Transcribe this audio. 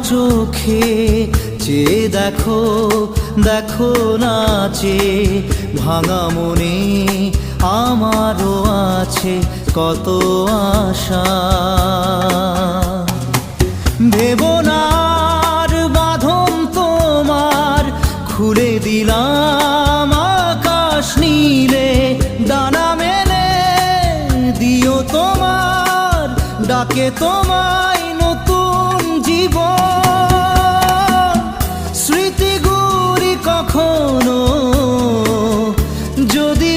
চোখে চেয়ে দেখো, দেখো নাচে ভাঙা মনে আমারও আছে কত আশা। ভেবনার বাঁধন তোমার খুলে দিলাম আকাশ নীলে, ডানা মেলে দিও তোমার ডাকে তোমায় নতুন জীবন। স্মৃতিগুলি কখনো যদি